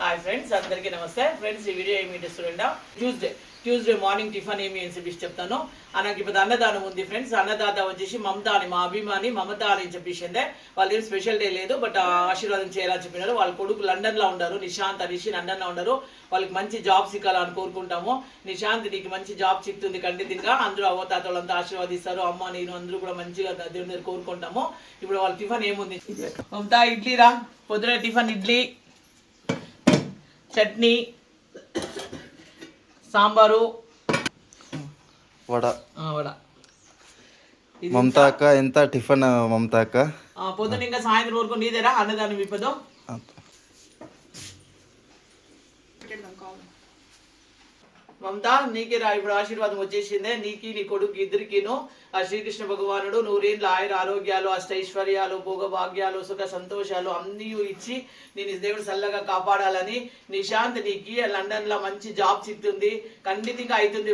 Hi friends, అందరికీ నమస్తే friends. ఈ వీడియో ఏమి చూడండి, ట్యూస్డే మార్నింగ్ టిఫిన్ ఏమి అని చెప్పేసి చెప్తాను. నాకు ఇప్పుడు అన్నదానం ఉంది ఫ్రెండ్స్. అన్నదాత వచ్చేసి మమత అని, మా అభిమాని మమత అని చెప్పేసిందే. వాళ్ళు ఏం స్పెషల్ డే లేదు, బట్ ఆశీర్వాదం చేయాలని చెప్పినారు. వాళ్ళ కొడుకు లండన్లో ఉన్నారు, నిశాంత్ అనేసి లండన్లో ఉన్నారు. వాళ్ళకి మంచి జాబ్ సిక్కాలని కోరుకుంటాము. నిశాంత్ నీకు మంచి జాబ్ చిక్తుంది ఖండితంగా. అందరూ అవ్వతాత వాళ్ళంతా ఆశీర్వాదిస్తారు. అమ్మ నేను అందరూ కూడా మంచిగా దేవుని దగ్గర కోరుకుంటాము. ఇప్పుడు వాళ్ళ టిఫిన్ ఏముంది మమత? ఇడ్లీ రా, పొద్దున టిఫిన్ ఇడ్లీ, చట్నీ, సాంబారు, వడ. వడ. మమత అక్క ఎంత టిఫిన్? మమత అక్క పొద్దున ఇంకా సాయంత్రం వరకు నీదేరా అన్నదానం ఇప్పదు. మమత నీకే రా, ఇప్పుడు ఆశీర్వాదం వచ్చేసిందే. నీకి నీ కొడుకు ఇద్దరికిను ఆ శ్రీకృష్ణ భగవానుడు నూరేళ్ళ ఆయుర ఆరోగ్యాలు, అష్టైశ్వర్యాలు, భోగభాగ్యాలు, సుఖ సంతోషాలు అన్నీ ఇచ్చి నేను దేవుడు చల్లగా కాపాడాలని. నిశాంత్ నీకి లండన్లో మంచి జాబ్ చిక్తుంది, ఖండితంగా అవుతుంది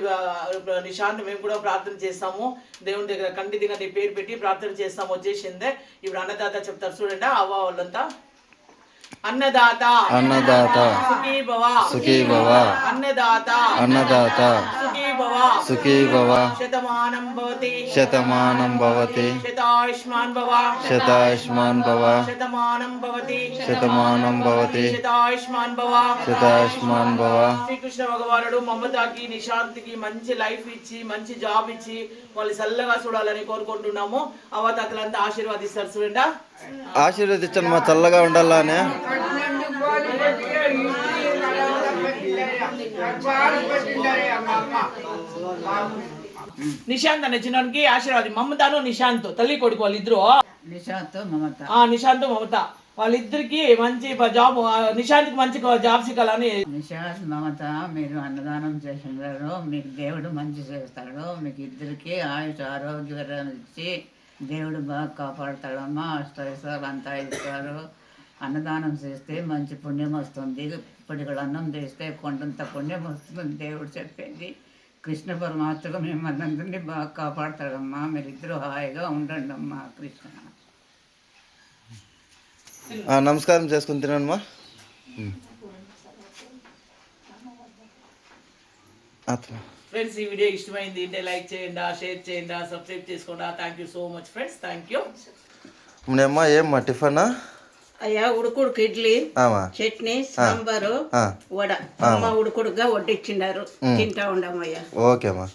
నిశాంత్. మేము కూడా ప్రార్థన చేస్తాము దేవుని దగ్గర, ఖండితంగా నీ పేరు పెట్టి ప్రార్థన చేస్తాము. వచ్చేసిందే. ఇప్పుడు అన్నదాత చెప్తారు చూడండి, అవ్వ వాళ్ళంతా. అన్నదాత అన్నదాత సుఖీ భవ, సుఖీ భవ. అన్నదాత అన్నదాత సుఖీ భవ, సుఖీ భవ. శతమానం భవతి, శతమానం భవతి, శతాయుష్మాన్ భవ, శతాయుష్మాన్ భవ. శతమానం భవతి, శతమానం భవతి, శతాయుష్మాన్ భవ. శతాయుష్మాన్ భవ. శ్రీకృష్ణ భగవానుడు మమతకి నిశాంత్కి మంచి లైఫ్ ఇచ్చి మంచి జాబ్ ఇచ్చి వాళ్ళు చల్లగా చూడాలని కోరుకుంటున్నాము. అవతాతలంతా ఆశీర్వాదిస్తారు చూడండి. ఆశీర్వదించండి, మా చల్లగా ఉండాలనే. నిశాంత్ అనే చిన్నకి ఆశీర్వాదం. మమతను నిశాంత్ తల్లి కొడుకు వాళ్ళిద్దరు. నిశాంత్ మమత వాళ్ళిద్దరికి మంచి జాబ్, నిశాంత్కి మంచి జాబ్ సిక్కాలని. నిశాంత్ మమత మీరు అన్నదానం చేసినారు, మీకు దేవుడు మంచి చేస్తాడు. మీకు ఇద్దరికి ఆయుష్ ఆరోగ్యం ఇచ్చి దేవుడు బాగా కాపాడుతాడమ్మా. అష్టైశ్వర్యాలు అంతా ఇస్తారు. అన్నదానం చేస్తే మంచి పుణ్యం వస్తుంది. ఇప్పటికి అన్నం చేస్తే కొండంత పుణ్యం వస్తుంది దేవుడు చెప్పేది. కృష్ణ పరమాత్మగా మిమ్మల్ని అందరినీ బాగా కాపాడుతాడమ్మా. మీరిద్దరూ హాయిగా ఉండండి అమ్మా. కృష్ణ నమస్కారం చేసుకుని తినమ్మా. ఫ్రెండ్స్, ఈ వీడియో ఇష్టమైంది అంటే లైక్ చేయండి, షేర్ చేయండి, సబ్స్క్రైబ్ చేసుకోండి. Thank you so much friends, thank you. అమ్మా ఏమ్మా టిఫిన్? అయ్యా ఉడుకుడుకు ఇడ్లీ, చట్నీ, సాంబారు, వడ. అమ్మ ఉడుకుడుగా వడ్డిచ్చినారు, తింటా ఉండమయ్యా. ఓకే అమ్మా.